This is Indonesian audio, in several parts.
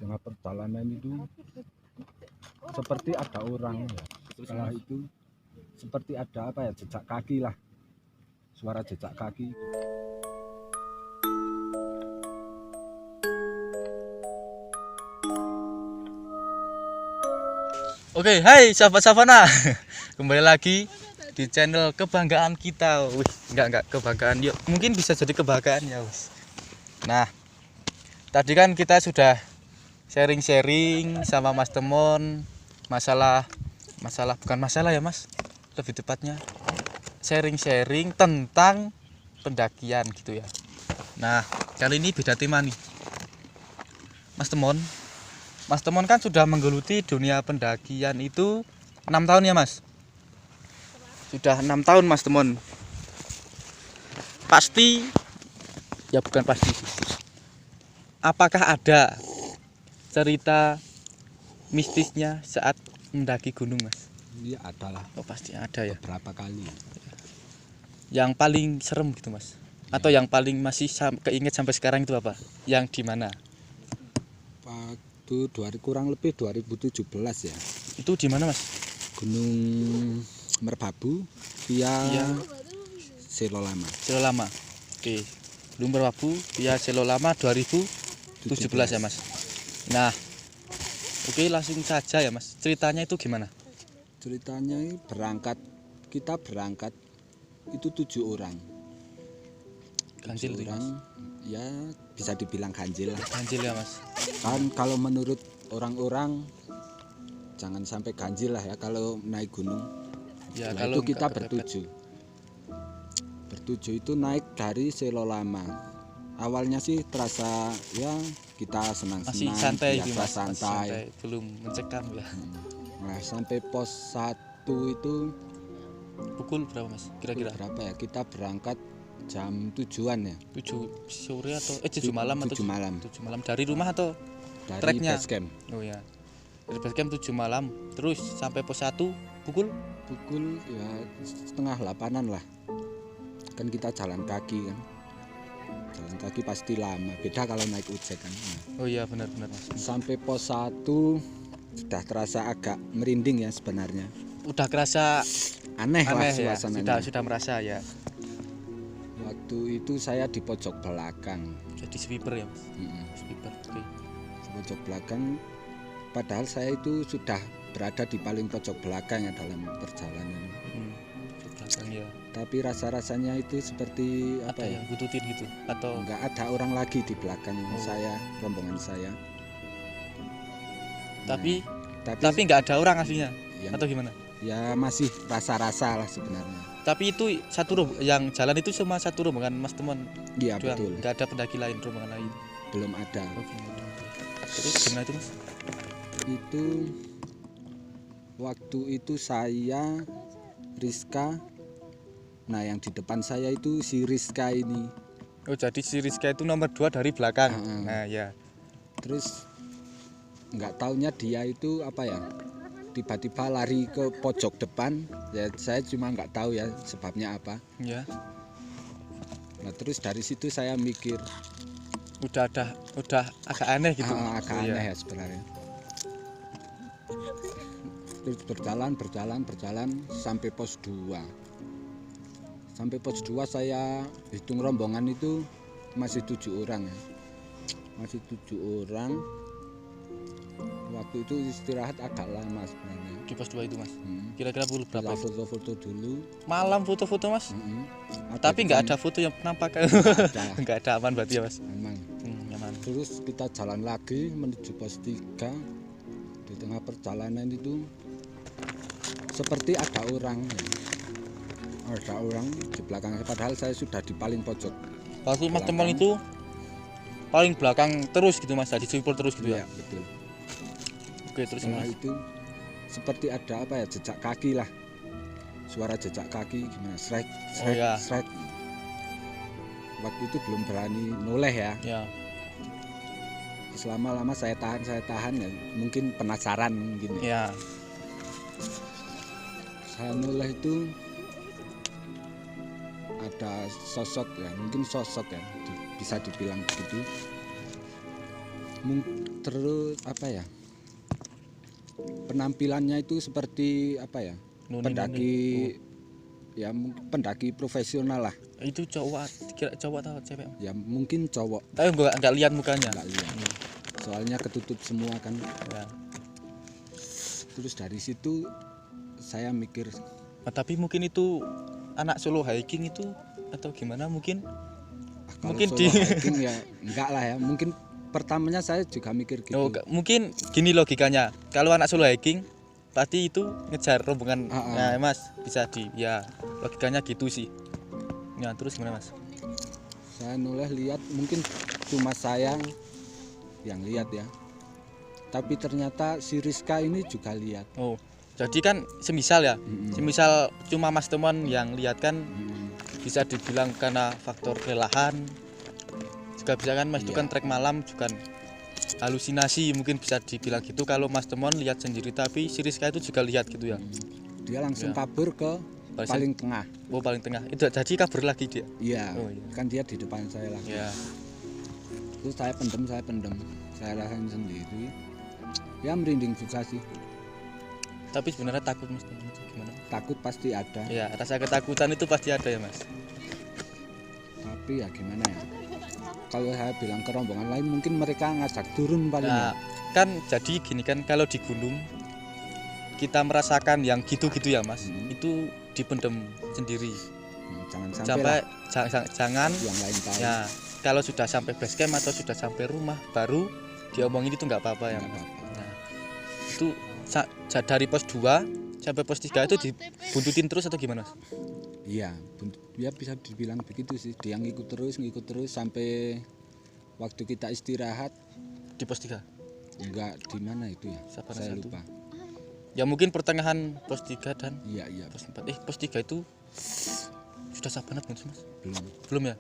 tengah perjalanan itu seperti ada orang ya. Setelah itu seperti ada apa ya, jejak kaki lah, suara jejak kaki. Oke, hai sahabat savana. Kembali lagi di channel kebanggaan kita. Wih, enggak kebanggaan. Yuk, mungkin bisa jadi kebanggaan ya, wis. Nah, tadi kan kita sudah sharing-sharing sama Mas Temon masalah bukan masalah ya, Mas. Lebih tepatnya sharing-sharing tentang pendakian gitu ya. Nah, kali ini beda tema nih. Mas Temon kan sudah menggeluti dunia pendakian itu 6 tahun ya, Mas? Sudah 6 tahun Mas Temon. Pasti, ya bukan pasti sih. Apakah ada cerita mistisnya saat mendaki gunung, Mas? Iya, ada lah. Oh, pasti ada ya. Beberapa kali. Yang paling serem gitu, Mas? Atau yang paling masih keinget sampai sekarang itu apa? Yang di mana? Waktu kurang lebih 2017 ya. Itu di mana, Mas? Gunung Merbabu via Selo Lama. Selo Lama. Oke. Gunung Merbabu via Selo Lama 2017 ya, Mas. Nah, oke, langsung saja ya, Mas. Ceritanya itu gimana? Ceritanya kita berangkat itu 7 orang. Ganjil tuh, Orang ya bisa dibilang ganjil lah. Ganjil ya, Mas. Kan kalau menurut orang-orang jangan sampai ganjil lah ya kalau naik gunung. Ya, Nah, kalau itu kita kepepet. bertujuh itu naik dari Selo Lama. Awalnya sih terasa ya kita senang-senang, Masih santai biasa gitu, Mas. Masih santai. belum mencekam ya. Nah, sampai pos 1 itu Pukul berapa, Mas? Kira-kira berapa ya? Kita berangkat jam 7-an ya. 7 sore atau 7 malam atau 7 malam 7 malam dari rumah atau dari treknya? base camp. Oh ya. Dari base camp 7 malam. Terus sampai pos 1 pukul Ya setengah 8-an lah. Kan kita jalan kaki kan. Jalan kaki pasti lama. Beda kalau naik ojek kan. Nah, Oh iya, benar-benar, Mas. sampai pos 1 sudah terasa agak merinding ya sebenarnya. Udah kerasa Aneh lah ya. suasananya. Sudah merasa ya. Waktu itu saya di pojok belakang. Jadi sweeper ya, Mas. Sweeper. Oke. Di pojok belakang. Padahal saya itu sudah berada di paling pojok belakang ya dalam perjalanan. Pojok belakang ya. Tapi rasa-rasanya itu seperti Ada apa ya? yang bututin gitu atau Enggak ada orang lagi di belakang saya, rombongan saya. tapi Nah, nggak ada orang aslinya yang, atau gimana? ya masih rasa-rasa lah sebenarnya. Tapi itu yang jalan itu cuma satu rombongan Mas Temon Iya doang, betul, nggak ada pendaki lain, rombongan lain. belum ada. Oh, gimana? Terus gimana itu, Mas? Itu waktu itu saya, Rizka. Nah yang di depan saya itu si Rizka ini. Oh, jadi si Rizka itu nomor 2 dari belakang. Nah ya. Terus nggak taunya dia itu apa ya, tiba-tiba lari ke pojok depan ya, saya cuma nggak tahu ya sebabnya apa Ya. Nah terus dari situ saya mikir Udah agak aneh gitu. agak Oh, aneh ya. ya sebenarnya. Terus berjalan sampai pos 2. Sampai pos 2 saya hitung rombongan itu masih 7 orang ya. Masih 7 orang. Waktu itu istirahat agak lama sebenarnya. Di pos 2 itu, Mas. Kira-kira pukul berapa? Kita foto-foto dulu. Malam foto-foto, Mas. Ada Tapi nggak ada foto yang nampak. Nggak ada, aman berarti ya, Mas. Aman. Aman. Terus kita jalan lagi menuju pos 3. Di tengah perjalanan itu seperti ada orang ya. Ada orang di belakang, padahal saya sudah di paling pojok. Pasti Mas Temon itu paling belakang terus gitu, Mas. Jadi sweeper terus gitu ya. Iya betul. Oke, terus Setelah Mas. itu seperti ada apa ya, jejak kaki lah. Suara jejak kaki gimana, srek. Waktu itu belum berani noleh ya. Ya. Selama-lama saya tahan ya, mungkin penasaran mungkin ya. Saya noleh itu ada sosok ya, mungkin sosok ya, bisa dibilang begitu. Terus apa ya, penampilannya itu seperti apa ya, pendaki ya pendaki profesional lah. Itu cowok, kira cowok atau cewek? Ya mungkin cowok, Tapi enggak lihat mukanya. nggak lihat soalnya ketutup semua kan. Ya. Terus dari situ saya mikir, Nah, tapi mungkin itu anak solo hiking itu atau gimana mungkin? kalau Mungkin solo hiking ya enggak lah ya, mungkin pertamanya saya juga mikir gitu. Oh, mungkin gini logikanya. Kalau anak solo hiking pasti itu ngejar rombongan. Nah, Mas, bisa ya logikanya gitu sih. Ya, terus gimana, Mas? Saya noleh lihat, mungkin cuma saya yang lihat ya, tapi ternyata si Rizka ini juga lihat. Oh, jadi kan semisal ya, semisal cuma Mas teman yang lihat kan bisa dibilang karena faktor kelelahan. Juga bisa kan Mas itu kan trek malam juga halusinasi, mungkin bisa dibilang gitu. Kalau Mas teman lihat sendiri, tapi si Rizka itu juga lihat gitu ya. Dia langsung kabur ke paling tengah. Oh, paling tengah. Itu jadi kabur lagi dia. Iya, Oh, iya. kan dia di depan saya lagi. Ya. Terus saya pendem, saya rasain sendiri. Ya merinding juga sih. Tapi sebenarnya takut Mas teman itu gimana? Takut pasti ada, Ya, rasa ketakutan itu pasti ada ya, Mas. tapi ya gimana ya. Kalau saya bilang ke rombongan lain, mungkin mereka ngajak turun paling. Nah, kan jadi gini kan, kalau di gunung kita merasakan yang gitu-gitu ya Mas, itu dipendem sendiri. Jangan sampai Jangan yang lain tahu. ya, kalau sudah sampai base camp atau sudah sampai rumah baru diomongin itu nggak apa-apa ya Mas. Nah, itu dari pos 2 sampai pos 3 itu dibuntutin terus atau gimana, Mas? Iya, ya bisa dibilang begitu sih. Dia ngikut terus sampai waktu kita istirahat. Di pos 3? Enggak, di mana itu ya? Sabana Saya 1. lupa. Ya mungkin pertengahan pos 3 dan Iya. pos 4. Pos 3 itu sudah Sabana belum sih, Mas? Belum. Belum ya?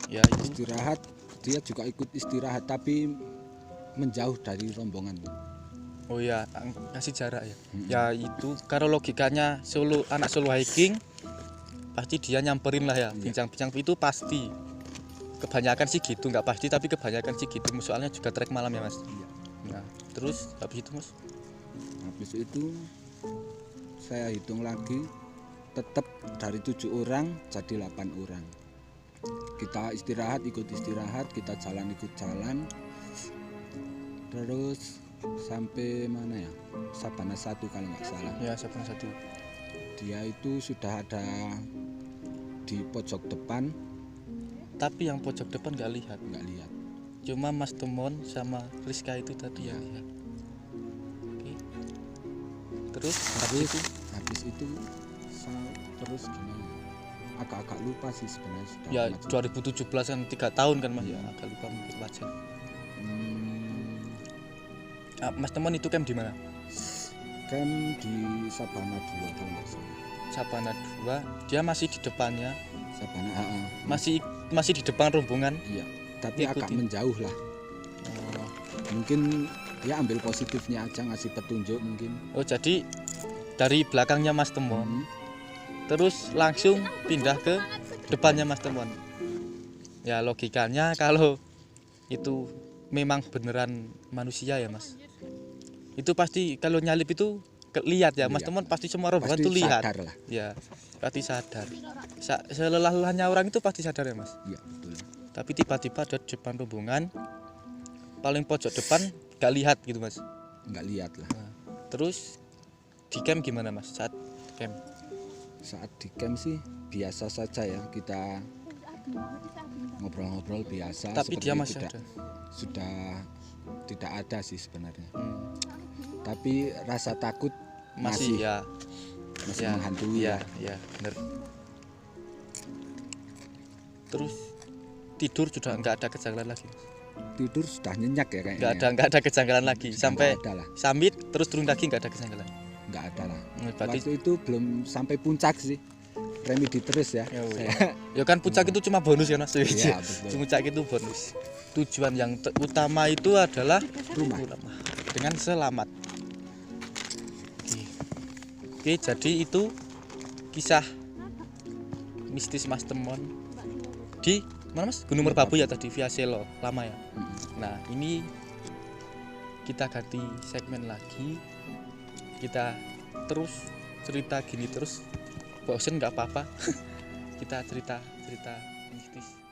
Ya itu. Istirahat, dia juga ikut istirahat tapi menjauh dari rombongan. Oh ya, kasih jarak ya. Ya itu kalau logikanya anak solo hiking pasti dia nyamperin lah ya. Bincang-bincang itu pasti. Kebanyakan sih gitu, nggak pasti tapi kebanyakan sih gitu. Soalnya juga trek malam ya Mas. Iya. Nah, terus habis itu Mas? Habis itu saya hitung lagi, tetap dari 7 orang jadi 8 orang. Kita ikut istirahat, kita ikut jalan. Terus sampai mana ya? Sabana 1 kalau nggak salah. Ya, Sabana 1. Dia itu sudah ada di pojok depan, Tapi yang pojok depan nggak lihat. Cuma Mas Temon sama Rizka itu tadi yang lihat. Oke. Terus habis itu saya terus gimana? Agak-agak lupa sih sebenarnya sudah. Ya 2017 kan 3 tahun kan Mas ya, agak lupa mungkin wajar. Mas Temon itu camp di mana? Camp di Sabana 2 kalau nggak salah. Sabana 2, dia masih di depannya. Sabana Masih di depan rombongan. Iya, tapi agak menjauh lah. Oh. Mungkin ya ambil positifnya aja, ngasih petunjuk mungkin. Oh, jadi dari belakangnya Mas Temon, terus langsung pindah ke depannya Mas Temon. Ya logikanya kalau itu memang beneran manusia ya Mas. Itu pasti kalau nyalip itu lihat ya Mas Temon, pasti semua rombongan Pasti tuh lihat. sadar lah. Ya, pasti sadar. Selelah-lelahnya orang itu pasti sadar ya Mas. Iya, betul. Tapi tiba-tiba ada depan rombongan paling pojok depan gak lihat gitu Mas. Nggak lihat lah. Nah, terus di camp gimana Mas saat camp? Saat di camp sih biasa saja ya, kita ngobrol-ngobrol biasa. Tapi dia masih sudah tidak ada sih sebenarnya. Tapi rasa takut masih menghantui ya benar. Terus tidur sudah nggak ada kejanggalan lagi. Tidur sudah nyenyak ya kayaknya. Nggak ada kejanggalan lagi sampai summit terus turun lagi nggak ada kejanggalan. Nggak ada lah. Berarti waktu itu belum sampai puncak sih. Remedi terus ya. Ya kan puncak itu cuma bonus ya Mas. Iya, betul. Puncak itu bonus. Tujuan yang utama itu adalah rumah dengan selamat. Oke, jadi itu kisah mistis Mas Temon di Mana Mas? Gunung Merbabu ya tadi via Selo lama ya. Mm. Nah ini kita ganti segmen lagi, kita terus cerita gini terus, bosen nggak apa-apa. Kita cerita mistis.